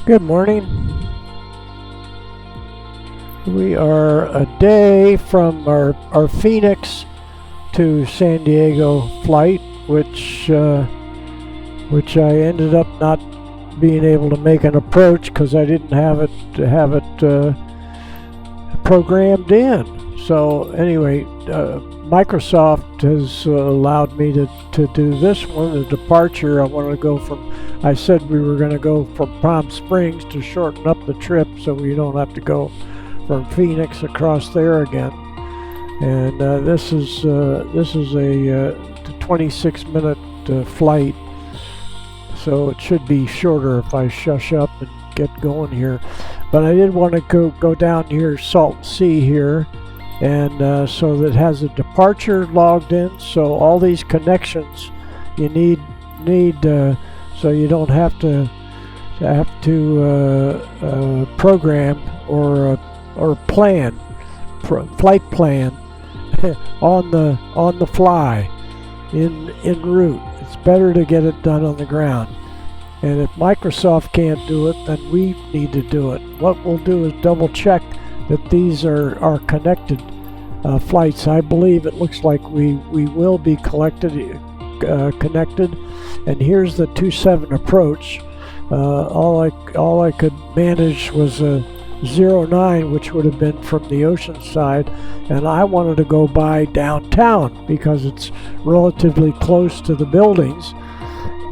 Good morning. We are a day from our Phoenix to San Diego flight, which I ended up not being able to make an approach because I didn't have it programmed in. So anyway, Microsoft has allowed me to do this one, the departure. I said we were going to go from Palm Springs to shorten up the trip so we don't have to go from Phoenix across there again. And this is a 26-minute flight, so it should be shorter if I shush up and get going here. But I did want to go down here, Salton Sea here, and so that has a departure logged in. So all these connections you need so you don't have to program or plan flight plan on the fly en route. It's better to get it done on the ground. And if Microsoft can't do it, then we need to do it. What we'll do is double check that these are connected flights. I believe it looks like we will be connected. And here's the 27 approach. All I could manage was a 09, which would have been from the ocean side, and I wanted to go by downtown because it's relatively close to the buildings.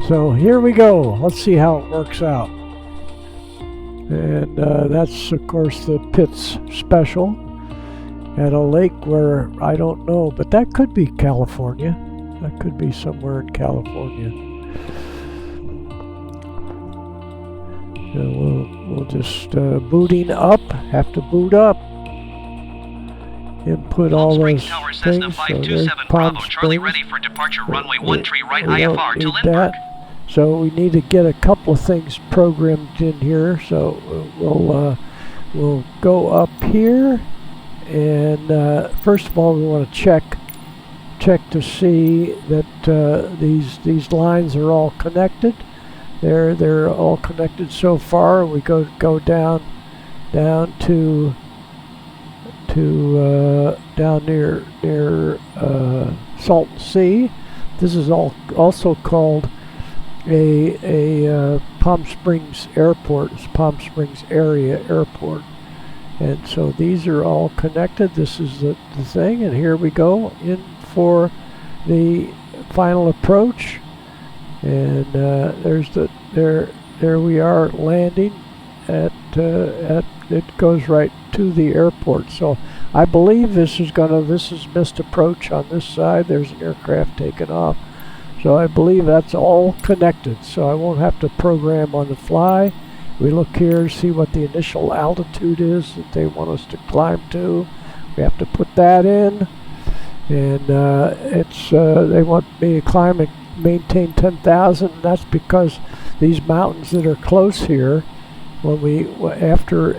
So here we go. Let's see how it works out. And that's of course the Pitts Special at a lake where I don't know, but that could be California. That could be somewhere in California. We'll just booting up. Have to boot up. Input all those Tower things. Cessna 527 Bravo Charlie ready for departure runway 13 right IFR to Lindbergh. So we need to get a couple of things programmed in here. So we'll go up here, and first of all we want to check to see that these lines are all connected. They're all connected so far. We go down to down near Salton Sea. This is also called a Palm Springs Airport. It's Palm Springs Area Airport. And so these are all connected. This is the thing, and here we go in for the final approach. And there we are landing at it goes right to the airport. So I believe this is missed approach on this side. There's an aircraft taking off. So I believe that's all connected. So I won't have to program on the fly. We look here, see what the initial altitude is that they want us to climb to. We have to put that in, and they want me to climb and maintain 10,000. That's because these mountains that are close here, after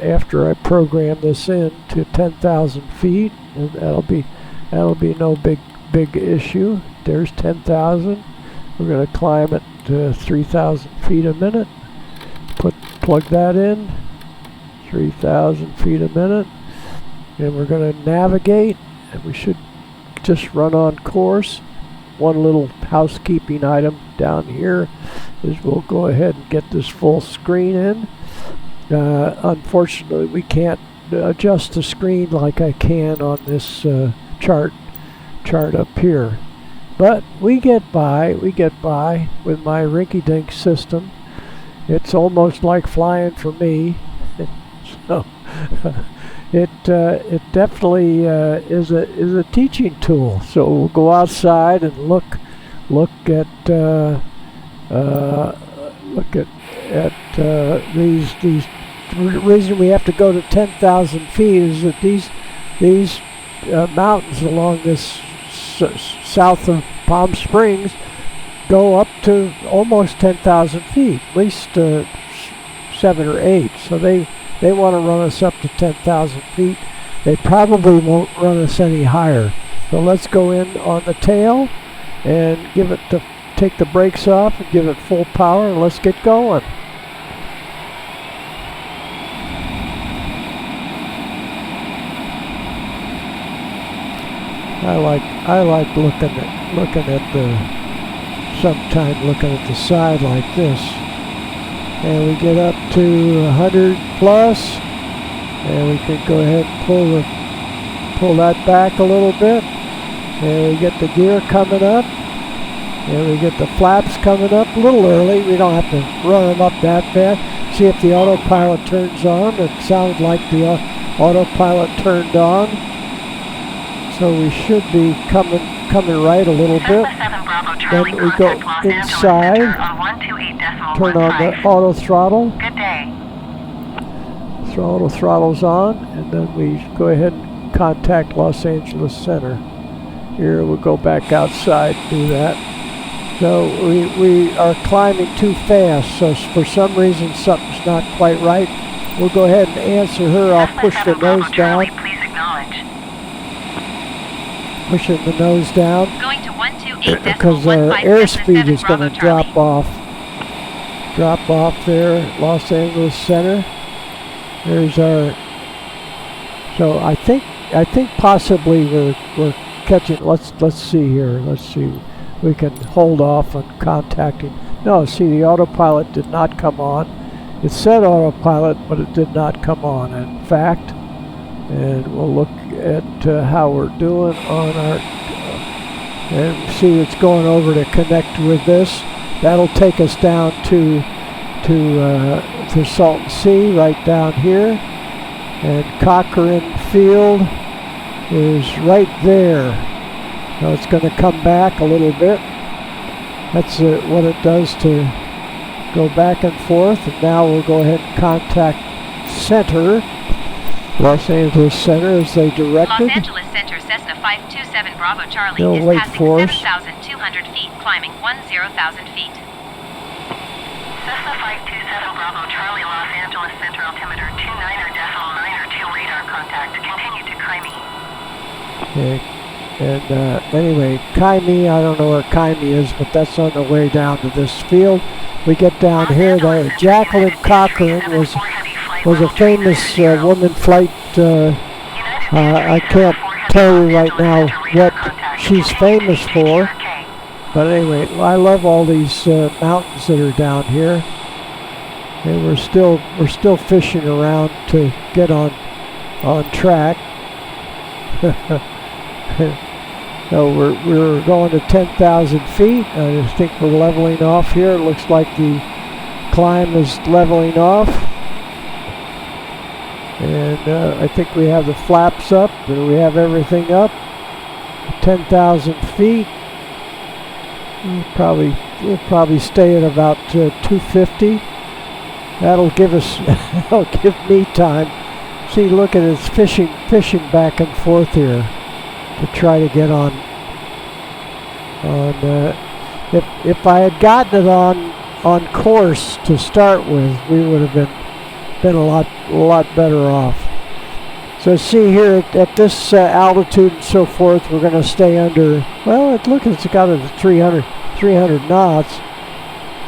I program this in to 10,000 feet, and that'll be no big issue. There's 10,000. We're going to climb at 3,000 feet a minute. Plug that in, 3,000 feet a minute, and we're going to navigate, and we should just run on course. One little housekeeping item down here is we'll go ahead and get this full screen in. Unfortunately, we can't adjust the screen like I can on this chart up here, but we get by with my rinky-dink system. It's almost like flying for me. So it definitely is a teaching tool. So we'll go outside and look at these. The reason we have to go to 10,000 feet is that these mountains along this south of Palm Springs go up to almost 10,000 feet, at least 7 or 8. So they want to run us up to 10,000 feet. They probably won't run us any higher. So let's go in on the tail and take the brakes off and give it full power, and let's get going. I like looking at the side like this. And we get up to 100 plus, and we can go ahead and pull that back a little bit. And we get the gear coming up, and we get the flaps coming up a little early. We don't have to run them up that fast. See if the autopilot turns on. It sounds like the autopilot turned on. So we should be coming right a little bit. Then we go inside, turn on the auto throttle. Good day. Auto throttle's on, and then we go ahead and contact Los Angeles Center. Here we'll go back outside and do that. So we are climbing too fast, so for some reason something's not quite right. We'll go ahead and answer her. I'll push the nose down. Please acknowledge. Pushing the nose down Going to 128 because our airspeed is going to drop off there at Los Angeles Center. There's our. So I think possibly we're catching. Let's see here. Let's see. We can hold off on contacting. No, see, the autopilot did not come on. It said autopilot, but it did not come on. In fact, and we'll look at how we're doing on our and see it's going over to connect with this. That'll take us down to Salton Sea right down here, and Cochrane Field is right there. Now it's going to come back a little bit. That's what it does to go back and forth. And now we'll go ahead and contact Center, Los Angeles Center, as they directed. Los Angeles Center, Cessna 527 Bravo Charlie They'll is wait passing for us. 7,200 feet, climbing 10,000 feet. Cessna 527 Bravo Charlie, Los Angeles Center, altimeter 29.902, radar contact. Continue to Kaimi. Okay. And anyway, Kaimi, I don't know where Kaimi is, but that's on the way down to this field. We get down here. Jacqueline Cochrane was a famous woman flight. I can't tell you right now what she's famous for, but anyway, I love all these mountains that are down here, and we're still fishing around to get on track. So we're going to 10,000 feet. I think we're leveling off here. It looks like the climb is leveling off. And I think we have the flaps up, and we have everything up. 10,000 feet. We'll probably stay at about 250. That'll give me time. See, look at it, it's fishing back and forth here to try to get on. If I had gotten it on course to start with, we would have been a lot better off. So see here at this altitude and so forth, we're going to stay under. Well, it's got it at 300 knots.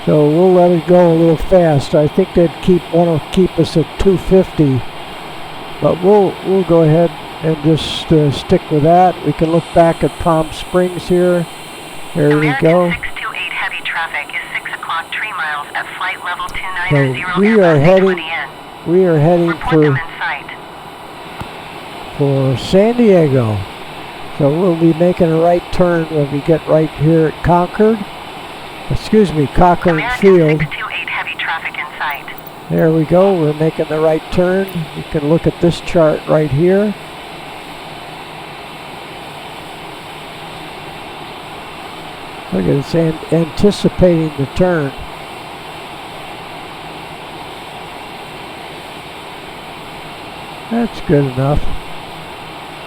So we'll let it go a little fast. I think they'd want to keep us at 250, but we'll go ahead and just stick with that. We can look back at Palm Springs here. There we go. 628 heavy traffic is 6 o'clock, 3 miles at flight level So 290. we are heading for San Diego. So we'll be making a right turn when we get right here at Cochrane Field. 628 heavy traffic in sight. There we go. We're making the right turn. You can look at this chart right here. Look at it, it's anticipating the turn. That's good enough.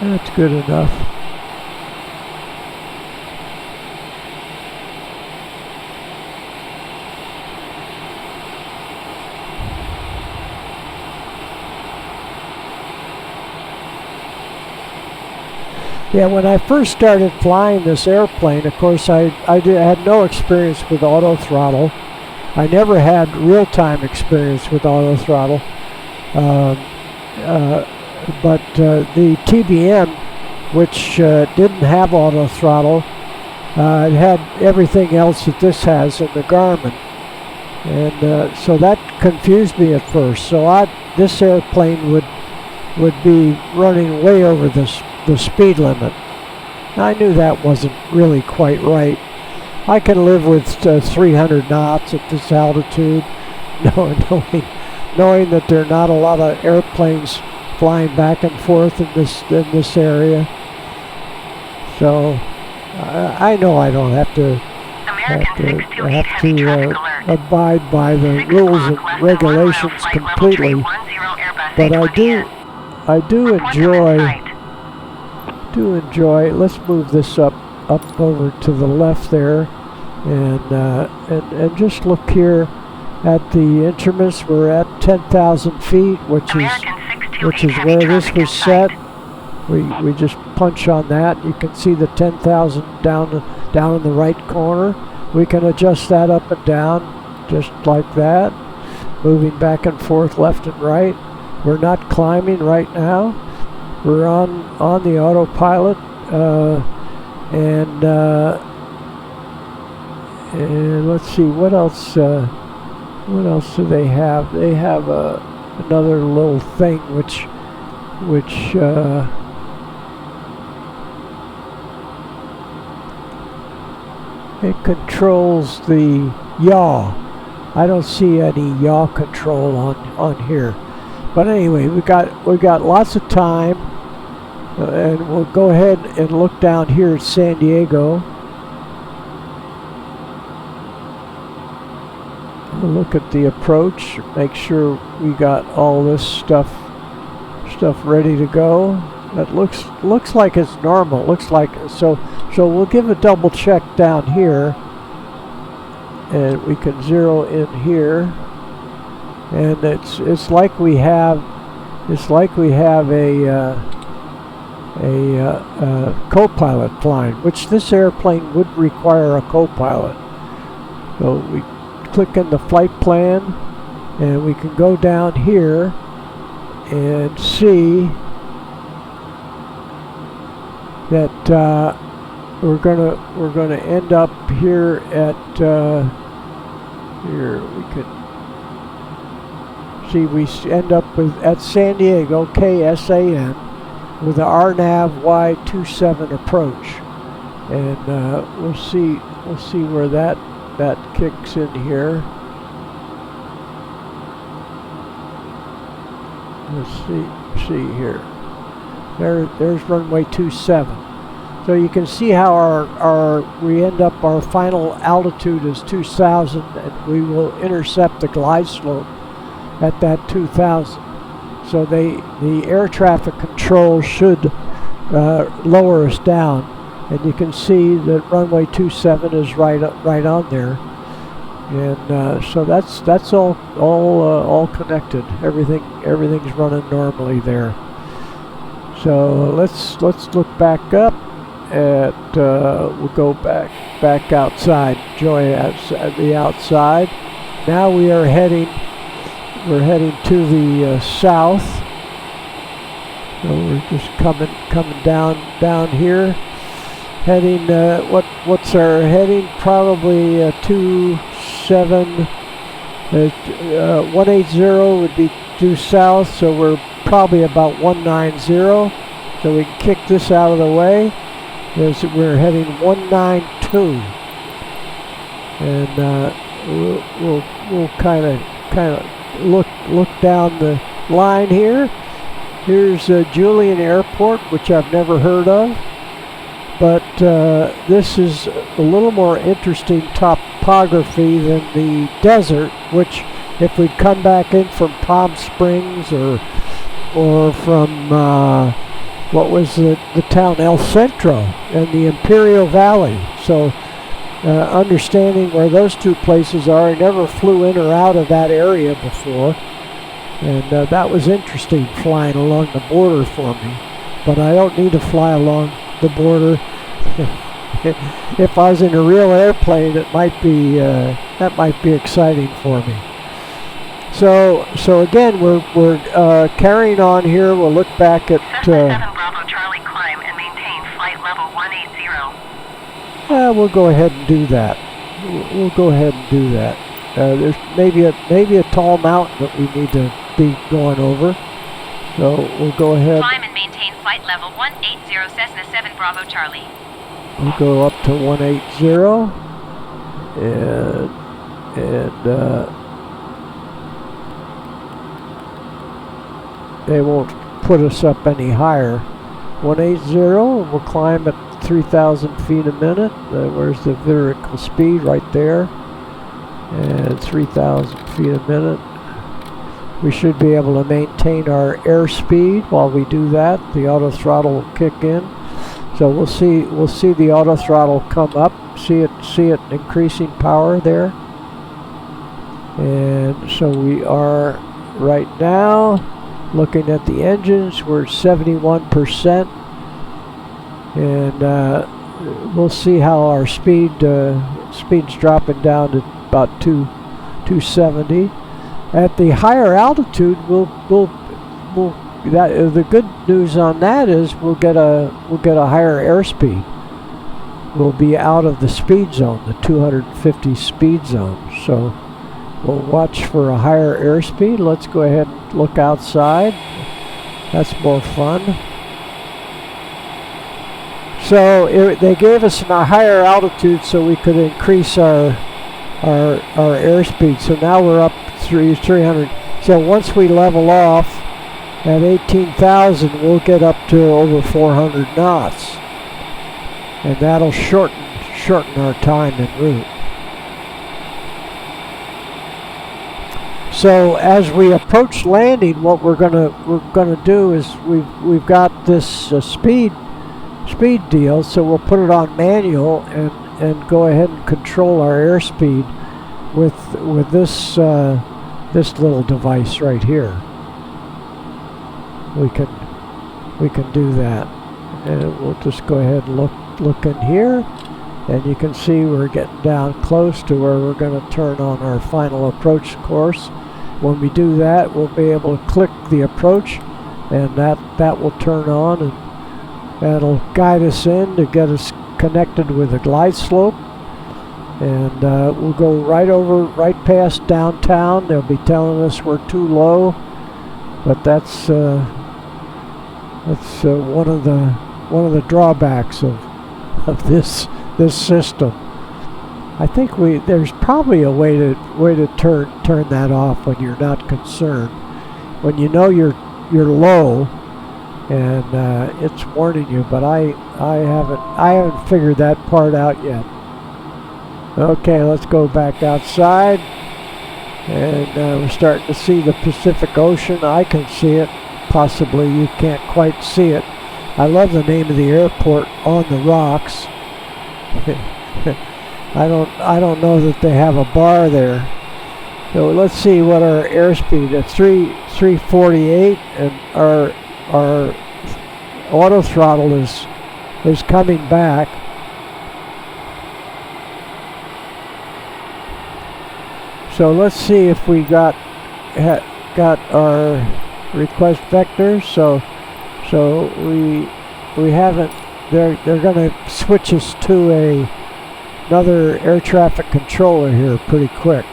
That's good enough. Yeah, when I first started flying this airplane, of course, I had no experience with auto throttle. I never had real-time experience with auto throttle. But the TBM which didn't have auto throttle. It had everything else that this has in the Garmin, and so that confused me at first. So this airplane would be running way over the speed limit. I knew that wasn't really quite right. I can live with 300 knots at this altitude, knowing that there are not a lot of airplanes flying back and forth in this area. So I know I don't have to abide by the rules and regulations completely, but I do enjoy. Let's move this up over to the left there, and just look here at the instruments. We're at 10,000 feet, which is where this was set. We just punch on that. You can see the 10,000 down in the right corner. We can adjust that up and down just like that, moving back and forth left and right. We're not climbing right now. We're on the autopilot, and let's see what else. What else do they have? They have another little thing which it controls the yaw. I don't see any yaw control on here. But anyway, we got lots of time, and we'll go ahead and look down here at San Diego. We'll look at the approach, make sure we got all this stuff ready to go. That looks like it's normal. Looks like so we'll give a double check down here, and we can zero in here, and it's like we have a co-pilot flying, which this airplane would require a co-pilot. So we click in the flight plan, and we can go down here and see that we're gonna end up here at here. We can see we end up at San Diego KSAN with the RNAV Y27 approach, and we'll see where that kicks in here. Let's see here. There's runway 27. So you can see how we end up, our final altitude is 2,000, and we will intercept the glide slope at that 2,000. So the air traffic control should lower us down, and you can see that runway 27 is right on there, and so that's all connected. Everything's running normally there. So let's look back up at we'll go back outside. Enjoy the outside. Now we're heading to the south. So we're just coming down here. Heading what's our heading? Probably 180 would be due south, so we're probably about 190. So we can kick this out of the way. As we're heading 192, and we'll kind of look down the line here. Here's Julian Airport, which I've never heard of, but this is a little more interesting topography than the desert, which if we'd come back in from Palm Springs or from what was the town El Centro and the Imperial Valley. So understanding where those two places are, I never flew in or out of that area before, and that was interesting, flying along the border for me. But I don't need to fly along the border. If I was in a real airplane, it might be that might be exciting for me. So again, we're carrying on here. We'll look back at. Bravo Charlie, climb and maintain We'll go ahead and do that. We'll go ahead and do that. There's maybe a tall mountain that we need to be going over. So we'll go ahead. Climb and maintain flight level 180 Cessna 7 Bravo Charlie. We'll go up to 180 and they won't put us up any higher. 180, we'll climb at 3,000 feet a minute. Where's the vertical speed? Right there. And 3,000 feet a minute. We should be able to maintain our airspeed while we do that. The auto throttle will kick in. So we'll see the auto throttle come up. See it increasing power there. And so we are right now looking at the engines. We're 71%. And we'll see how our speed's dropping down to about 270. At the higher altitude, the good news on that is we'll get a higher airspeed. We'll be out of the speed zone, the 250 speed zone. So we'll watch for a higher airspeed. Let's go ahead and look outside. That's more fun. So they gave us a higher altitude so we could increase our airspeed. So now we're up 300. So once we level off at 18,000, we'll get up to over 400 knots, and that'll shorten our time en route. So as we approach landing, what we're gonna do is we've got this speed deal. So we'll put it on manual and go ahead and control our airspeed with this little device right here. We can do that, and we'll just go ahead and look in here, and you can see we're getting down close to where we're going to turn on our final approach course. When we do that, we'll be able to click the approach, and that will turn on, and that'll guide us in to get us connected with the glide slope. And we'll go right past downtown. They'll be telling us we're too low, but that's one of the drawbacks of this system. I think there's probably a way to turn that off when you're not concerned. When you know you're low, and it's warning you, but I haven't figured that part out yet. Okay, let's go back outside, and we're starting to see the Pacific Ocean. I can see it. Possibly you can't quite see it. I love the name of the airport, On the Rocks. I don't know that they have a bar there. So let's see what our airspeed at 348, and our auto throttle is coming back. So let's see if we got our request vectors. So we haven't. They're going to switch us to another air traffic controller here pretty quick.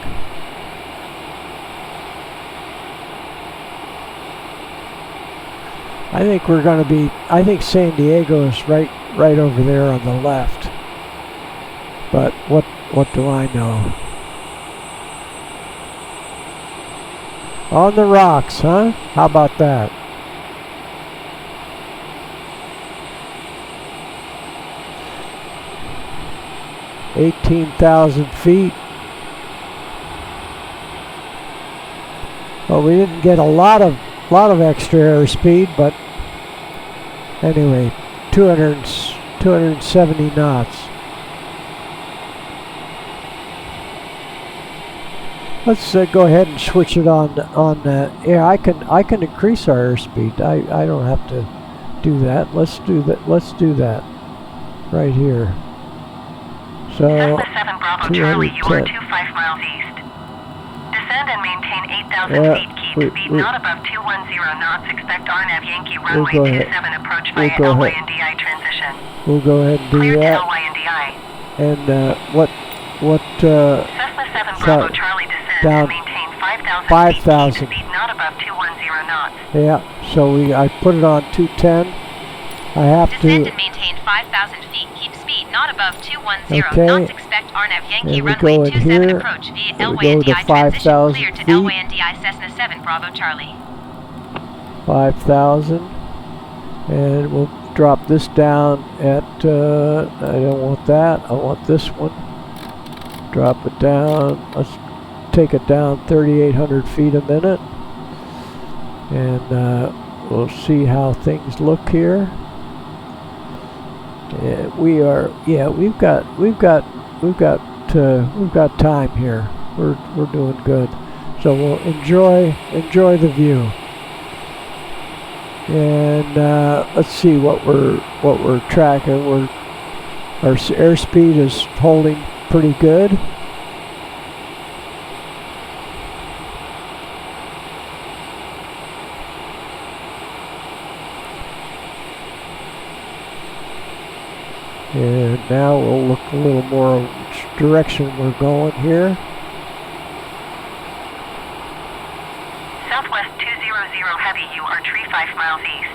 I think we're going to be. I think San Diego is right over there on the left. But what do I know? On the rocks, huh? How about that? $18,000 feet. Well, we didn't get a lot of extra airspeed, but anyway, 270 knots. Let's go ahead and switch it on. Yeah, I can increase our airspeed. I don't have to do that. Let's do that. Let's do that right here. So Cessna 7 Bravo Charlie, you are 25 miles east. Descend and maintain 8,000 feet. Keep speed not above 210 knots. Expect RNAV Yankee runway 27 approach via LY and DI transition. We'll go ahead and do Clear that. to LY and DI. and what Cessna 7 Bravo Charlie descend down and maintain 5,000 5,000. feet, speed not above 210 knots. Yeah, so I put it on 210. I have Descend to. and maintain 5,000 feet. Keep speed not above 210 Okay. knots. Expect RNAV Yankee And we runway go in 27 here, approach via and we go to LYNDI transition 5,000 clear to feet. LYNDI Cessna 7 Bravo Charlie. 5,000, and we'll drop this down at. I don't want that. I want this one. Drop it down. Let's take it down 3,800 feet a minute, and we'll see how things look here. We are. Yeah, we've got time here. We're doing good. So we'll enjoy the view. And let's see what we're tracking. Our airspeed is holding pretty good. And now we'll look a little more which direction we're going here. Southwest 200 Heavy, you are tree 5 miles east.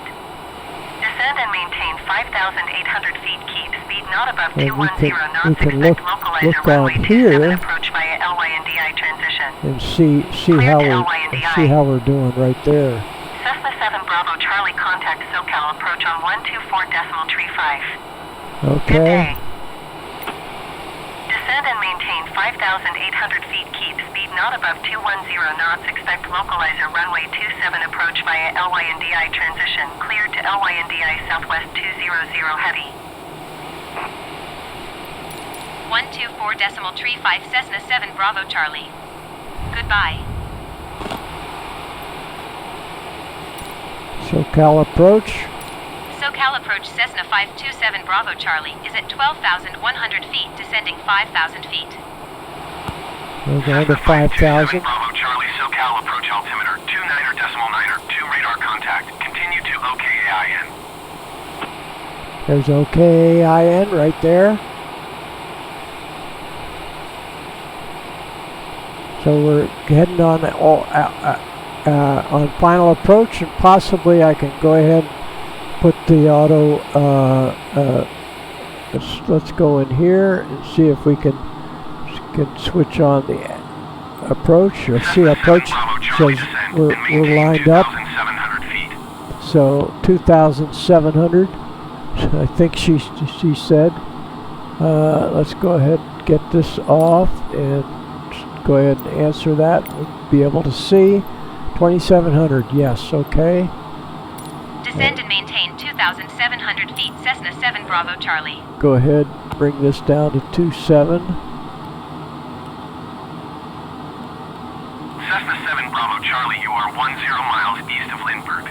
Descend and maintain 5,800 feet. Keep speed not above And 210 knots. we can Expect look localizer on runway 27 here approach via LYNDI transition. and see how we're doing right there. Cessna 7 Bravo Charlie, contact SoCal approach on 124.35. Good Okay. day. Descend and maintain 5,800 feet. Keep speed not above 210 knots. Expect localizer runway 27 approach via LYNDI transition. Clear to LYNDI Southwest 200 Heavy. 124.35 Cessna 7 Bravo Charlie. Goodbye. SoCal approach. SoCal approach Cessna 527 Bravo Charlie is at 12,100 feet, descending 5,000 feet. We're going to 5,000. Bravo Charlie, SoCal approach altimeter 29.9er, 2 radar contact. Continue to OKAIN. There's OKAIN right there. So we're heading on on final approach, and possibly I can go ahead and put the auto. Let's go in here and see if we can switch on the approach. You'll see approach says we're lined up. So 2,700. I think she said. Let's go ahead and get this off and go ahead and answer that. We'll be able to see 2,700. Yes. Okay. Descend and maintain 2,700 feet, Cessna 7 Bravo Charlie. Go ahead, bring this down to 27. Cessna 7 Bravo Charlie, you are 10 miles east of Lindbergh.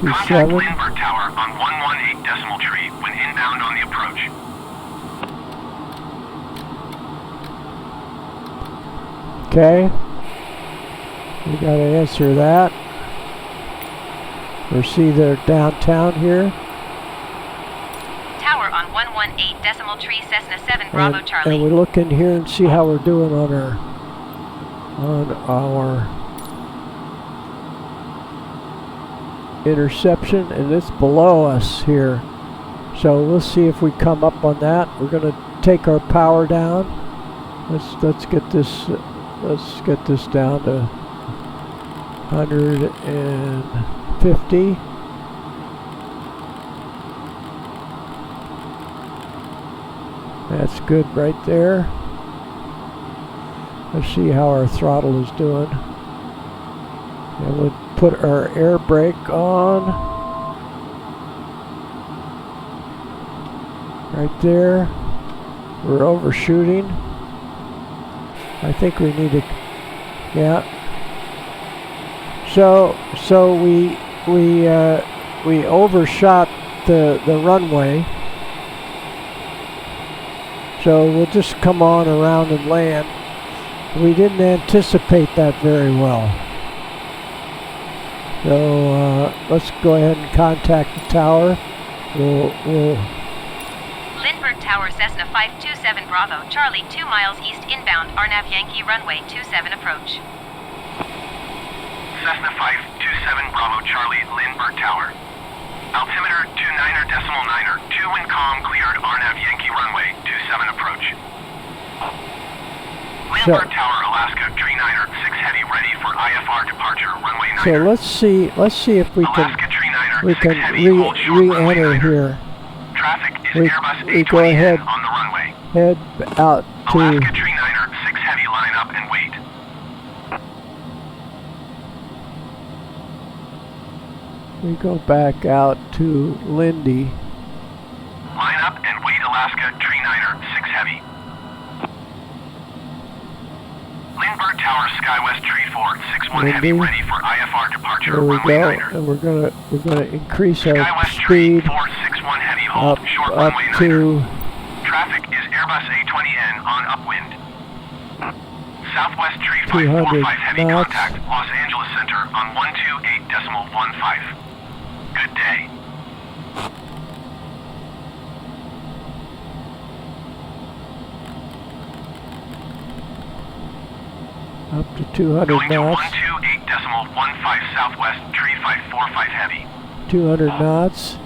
27. Contact Lindbergh Tower on 118 decimal tree when inbound on the approach. Okay. We got to answer that. We see they're downtown here. Tower on 118 decimal tree, Cessna 7 Bravo Charlie. And we look in here and see how we're doing on our interception, and it's below us here. So we'll see if we come up on that. We're going to take our power down. Let's get this down to 150. That's good right there. Let's see how our throttle is doing. And we'll put our air brake on. Right there. We're overshooting. I think we need to, yeah. So we overshot the runway. So we'll just come on around and land. We didn't anticipate that very well. So let's go ahead and contact the tower. We'll Lindbergh Tower Cessna 527 Bravo Charlie 2 miles east inbound RNAV Yankee runway 27 approach. Cessna 527 Bravo Charlie, Lindbergh Tower. Altimeter 29er, 2 wind calm, cleared RNAV Yankee runway 27 approach. Lindbergh Tower, Alaska, tree 9er, 6 heavy, ready for IFR departure, runway 9er. So let's see if we can Alaska, tree 9er, we 6 can heavy, hold short, runway re-enter 9er. here. Traffic is We Airbus go ahead. A20N on the runway. Head out to Alaska, tree 9er, 6 heavy, line up and wait. we go back out to Lindy. Line up and wait, Alaska, tree 9er, 6 heavy. Lindbergh Tower, Skywest tree 4, 61 heavy, Lindy. ready for IFR departure, There we runway go, 9er. and we're gonna increase our Skywest tree speed 461 heavy, hold up short, runway 9er. to Traffic is Airbus A20N on upwind. Southwest tree 200 545 heavy, knots. contact Los Angeles Center on 128.15. Good day. up to 200 Going to knots. 128.15 Southwest tree 545 heavy. 200 knots.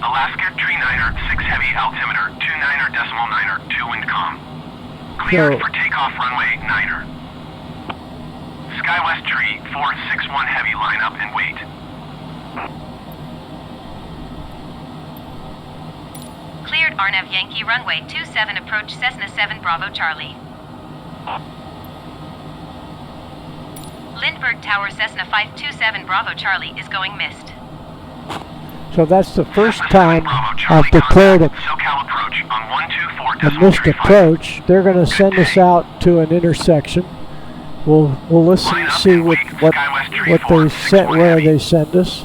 Alaska tree 9er, 6 heavy, altimeter 29er, 2 wind calm. Cleared So- for takeoff, runway 9er. Skywest tree 461 heavy, line up and wait. Cleared RNAV Yankee runway 27 approach Cessna 7 Bravo Charlie. Lindbergh Tower Cessna 527 Bravo Charlie is going missed. So that's the first Cessna 7 time Bravo Charlie, I've declared a contact SoCal approach on a missed 124.35. approach. They're going to send us out to an intersection. We'll listen Line and up see and what wait, what Skywest tree what 4, they 61 sent, where heavy. they send us.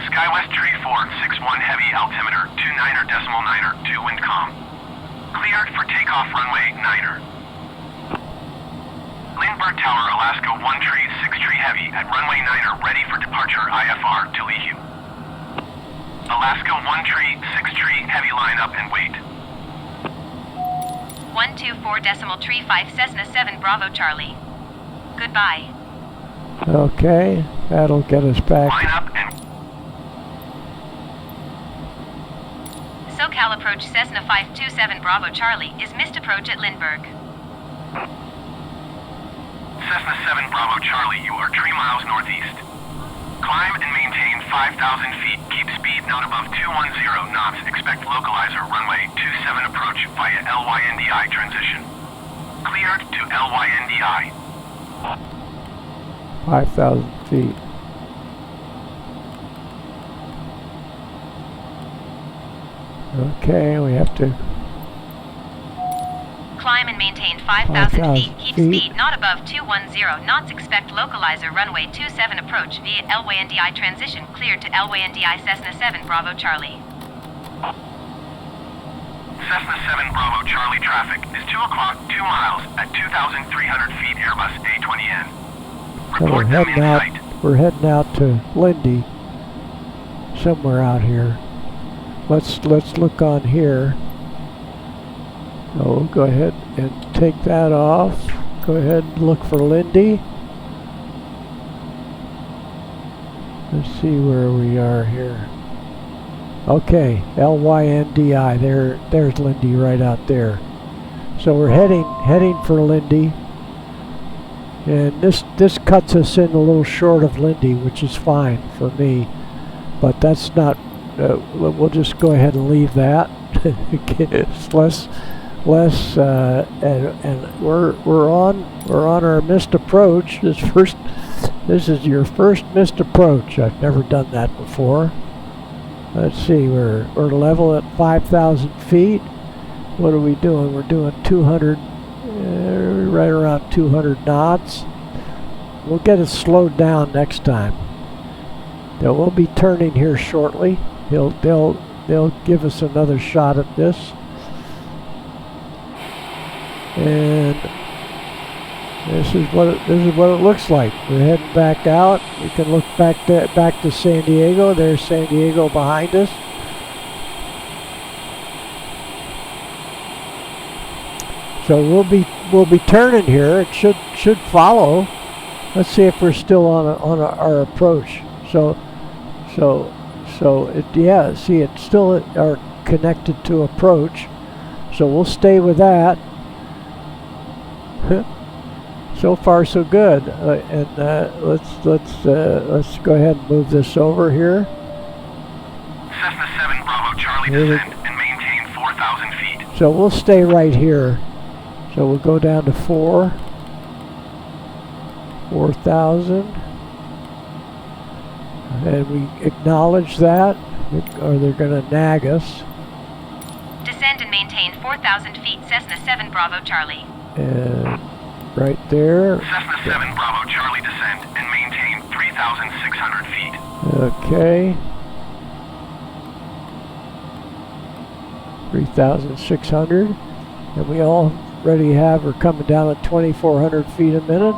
Skywest tree 461 heavy, altimeter 29er, 2 wind calm. Cleared for takeoff, runway 9er. Lindbergh Tower, Alaska 1 tree 6 tree heavy at runway 9er, ready for departure IFR to Lihue. Alaska 1 tree 6 tree heavy, line up and wait. 124.35 Cessna 7 Bravo Charlie. Goodbye. Okay, that'll get us Line back. up and SoCal approach Cessna 527 Bravo Charlie is missed approach at Lindbergh. Cessna 7 Bravo Charlie, you are 3 miles northeast. Climb and maintain 5,000 feet. Keep speed not above 210 knots. Expect localizer runway 27 approach via LYNDI transition. Cleared to LYNDI. 5,000 feet. Okay, we have to. Climb and maintain 5,000 feet. 5,000 Keep feet. speed not above 210 knots. Expect localizer runway 27 approach via LYNDI transition. Cleared to LYNDI Cessna 7 Bravo Charlie. Cessna 7 Bravo Charlie, traffic is 2 o'clock, 2 miles at 2,300 feet, Airbus A20N. So we're Report them heading in out. sight. We're heading out to Lindy, somewhere out here. Let's look on here. So we'll go ahead and take that off. Go ahead and look for Lindy. Let's see where we are here. Okay, LYNDI. There's Lindy right out there. So we're heading for Lindy. And this cuts us in a little short of Lindy, which is fine for me. But that's not. We'll just go ahead and leave that. It's less. And we're on our missed approach. This is your first missed approach. I've never done that before. Let's see. We're level at 5,000 feet. What are we doing? We're doing 200. Right around 200 knots. We'll get it slowed down next time. We'll be turning here shortly. They'll give us another shot at this. And this is what it looks like. We're heading back out. We can look back to San Diego. There's San Diego behind us. So we'll be turning here. It should follow. Let's see if we're still on our approach. So it, yeah, see, it's still are connected to approach. So we'll stay with that. So far so good. And let's go ahead and move this over here. Cessna 7 Bravo Charlie descend and maintain 4,000 feet. So we'll stay right here. So we'll go down to 4,000. And we acknowledge that, or they're going to nag us. Descend and maintain 4,000 feet, Cessna 7 Bravo Charlie. And right there. Cessna 7 Bravo Charlie descend and maintain 3,600 feet. Okay. 3,600. And we already we're coming down at 2,400 feet a minute.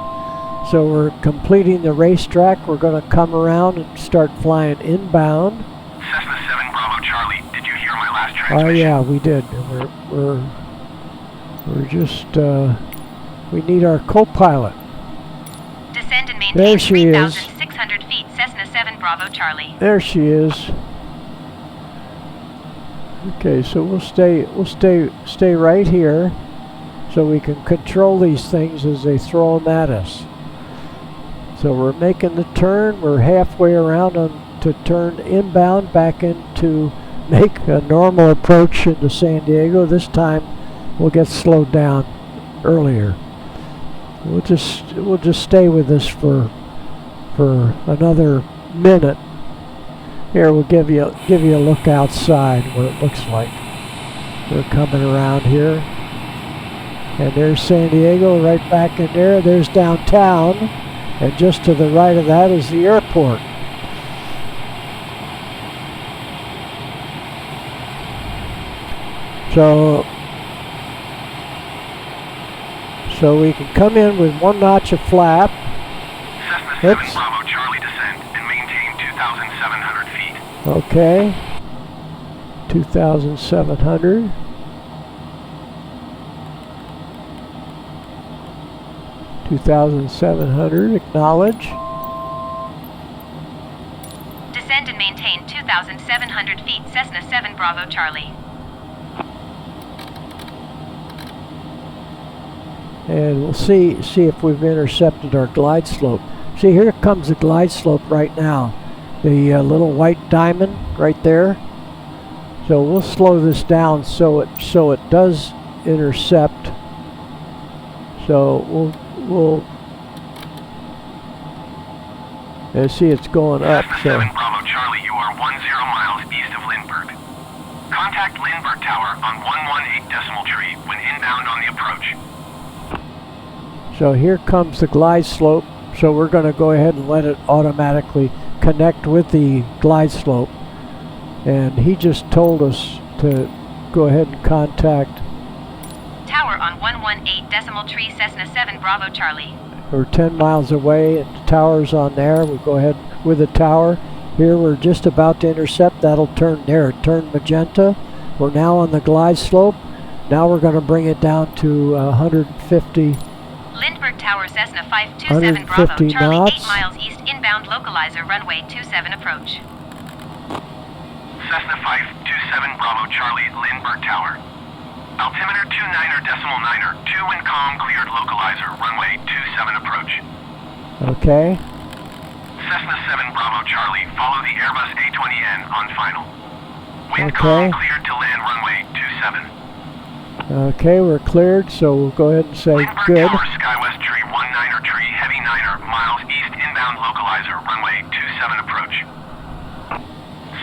So we're completing the racetrack. We're going to come around and start flying inbound. Cessna 7 Bravo Charlie, did you hear my last transmission? Oh yeah, we did. We're just we need our co-pilot. Descend and maintain There she is. 3,600 feet, Cessna 7 Bravo Charlie. There she is. Okay, so we'll stay right here, so we can control these things as they throw them at us. So we're making the turn. We're halfway around to turn inbound back into make a normal approach into San Diego. This time we'll get slowed down earlier. We'll just stay with this for another minute. Here, we'll give you a look outside what it looks like. We're coming around here, and there's San Diego right back in there. There's downtown, and just to the right of that is the airport. So we can come in with 1 notch of flap. Cessna 7 Bravo Charlie descend and maintain 2,700 feet. Okay. 2,700. 2,700. Acknowledge. Descend and maintain 2,700 feet, Cessna 7 Bravo Charlie. And we'll see if we've intercepted our glide slope. See, here comes the glide slope right now. The little white diamond right there. So we'll slow this down so it does intercept. So we'll and see it's going up. Cessna So 7 Bravo Charlie, you are 10 miles east of Lindbergh. Contact Lindbergh Tower on 118 decimal tree when inbound on the approach. So here comes the glide slope. So we're going to go ahead and let it automatically connect with the glide slope. And he just told us to go ahead and contact. Tower on 118 decimal tree, Cessna 7 Bravo Charlie. We're 10 miles away and the tower's on there. We'll go ahead with the tower. Here we're just about to intercept. That'll turn there. It turned magenta. We're now on the glide slope. Now we're going to bring it down to 150. Lindbergh Tower, Cessna 527 Bravo, 150 Charlie, knots. 8 miles east, inbound localizer, runway 27 approach. Cessna 527 Bravo Charlie, Lindbergh Tower. Altimeter 29er decimal 9er, 2 wind calm, cleared localizer, runway 27 approach. Okay. Cessna 7 Bravo Charlie, follow the Airbus A20N on final. Wind Okay. calm, cleared to land, runway 27. Okay, we're cleared, so we'll go ahead and say Lindbergh good. Tower, Skywest tree, 19er tree, heavy 9er, miles east, inbound localizer, runway 27 approach.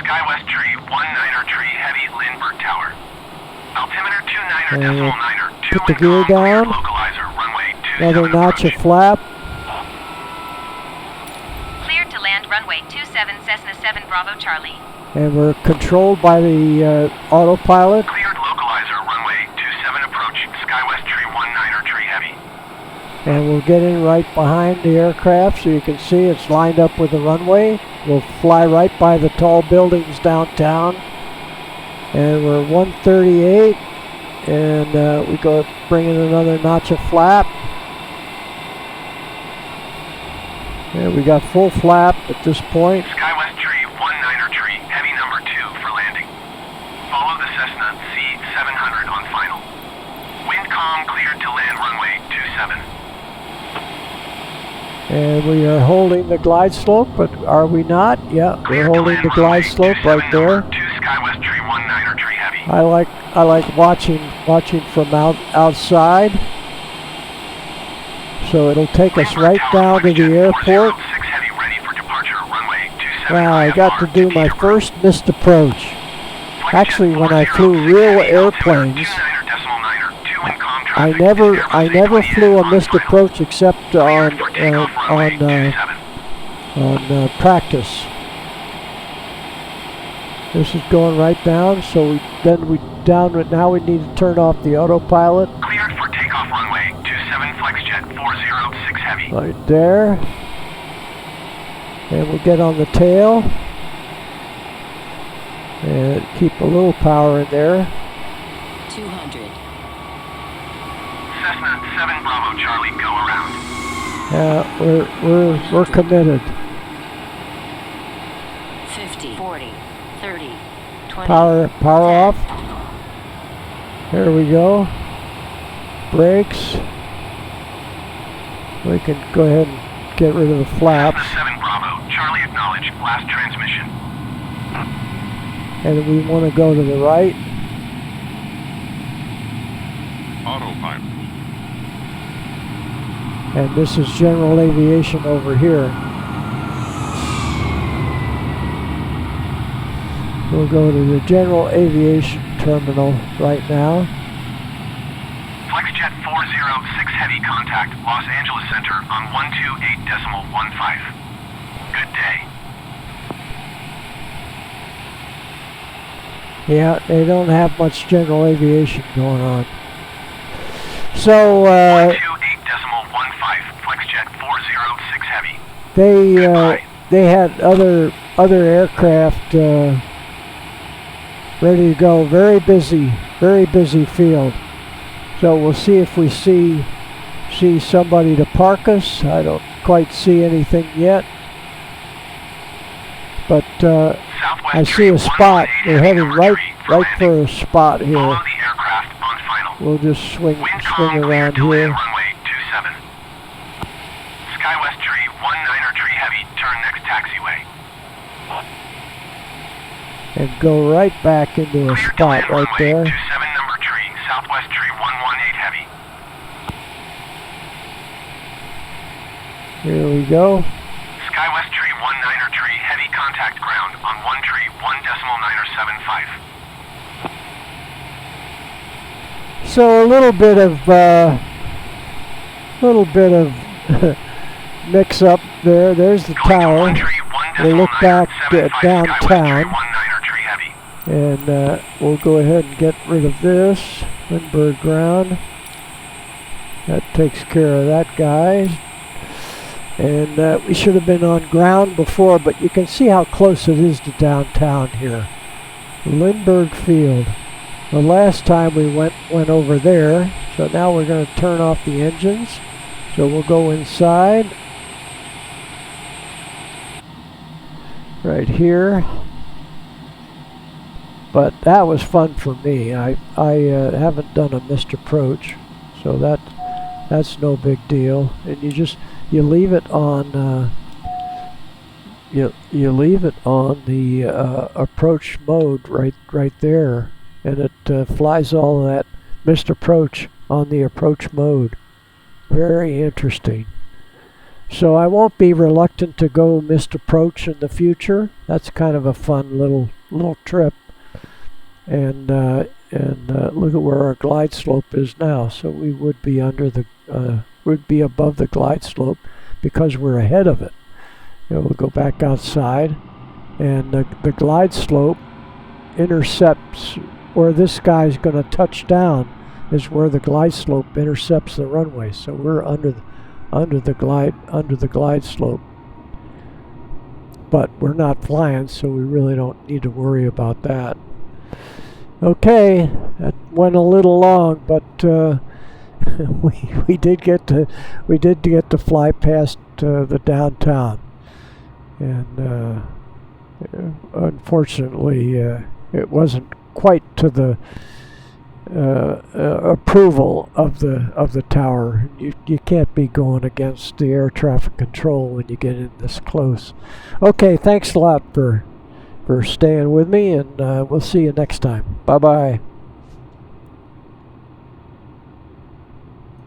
Skywest tree, 19er tree, heavy, Lindbergh Tower. Altimeter 29er And decimal we'll 9er, 2 put the wind gear calm, cleared down. localizer, runway 27 Another notch of approach. flap. Cleared to land, runway 27, Cessna 7 Bravo Charlie. And we're controlled by the autopilot. Cleared localizer, runway 27 approach, Skywest tree, 19er tree, heavy. And we'll get in right behind the aircraft so you can see it's lined up with the runway. We'll fly right by the tall buildings downtown. And we're 138 and we go bring in another notch of flap. And we got full flap at this point. Skywest tree, 19er tree, heavy number 2 for landing. Follow the Cessna C700 on final. Wind calm, cleared to land runway 27. And we are holding the glide slope, but are we not? Yeah, we're holding the glide slope right there. 2 Skywest tree, 19er tree heavy. I like watching from outside. So it'll take us right down to the airport. Now I got to do my first missed approach. Actually, when I flew real airplanes, I never flew a missed approach except on practice. This is going right down, so now we need to turn off the autopilot. Cleared for takeoff runway 27 FlexJet 406 heavy. Right there. And we'll get on the tail. And keep a little power in there. 200. Cessna 7 Bravo Charlie, go around. We're committed. 50, 40, 30, 20. Power off. There we go. Brakes. We can go ahead and get rid of the flaps. Cessna 7 Bravo Charlie, acknowledge last transmission. And we want to go to the right. Autopilot. And this is general aviation over here. We'll go to the general aviation terminal right now. FlexJet 406 heavy contact, Los Angeles Center on 128.15. Good day. Yeah, they don't have much general aviation going on. So 128.15, FlexJet 406 heavy. They had other aircraft ready to go. Very busy field. So we'll see if we see somebody to park us. I don't quite see anything yet, but I see a spot. We're heading right for a spot here. Follow the aircraft on final. We'll just swing around cleared to here. land runway 27. Skywest tree, 19er tree heavy, turn next taxiway. And go right back into a Cleared to spot land right runway there. 27 number tree, Southwest tree 118 heavy. Here we go. Skywest tree, 19er tree, heavy contact ground on 1 tree, 1.975. So a little bit of mix up there. There's the tower. We'll look back downtown, and we'll go ahead and get rid of this Lindbergh ground. That takes care of that, guys. And we should have been on ground before, but you can see how close it is to downtown here. Lindbergh Field. The last time we went over there, so now we're going to turn off the engines. So we'll go inside. Right here. But that was fun for me. I haven't done a missed approach, so that's no big deal. And you leave it on you leave it on the approach mode right there, and it flies all of that missed approach on the approach mode. Very interesting. So I won't be reluctant to go missed approach in the future. That's kind of a fun little trip. And look at where our glide slope is now. So we would be would be above the glide slope because we're ahead of it. We'll go back outside, and the glide slope intercepts where this guy's going to touch down. Is where the glide slope intercepts the runway. So we're under the glide slope. But we're not flying, so we really don't need to worry about that. Okay, that went a little long, but we did get to fly past the downtown, and unfortunately, it wasn't quite to the approval of the tower. You can't be going against the air traffic control when you get in this close. Okay, thanks a lot for staying with me, and we'll see you next time. Bye bye.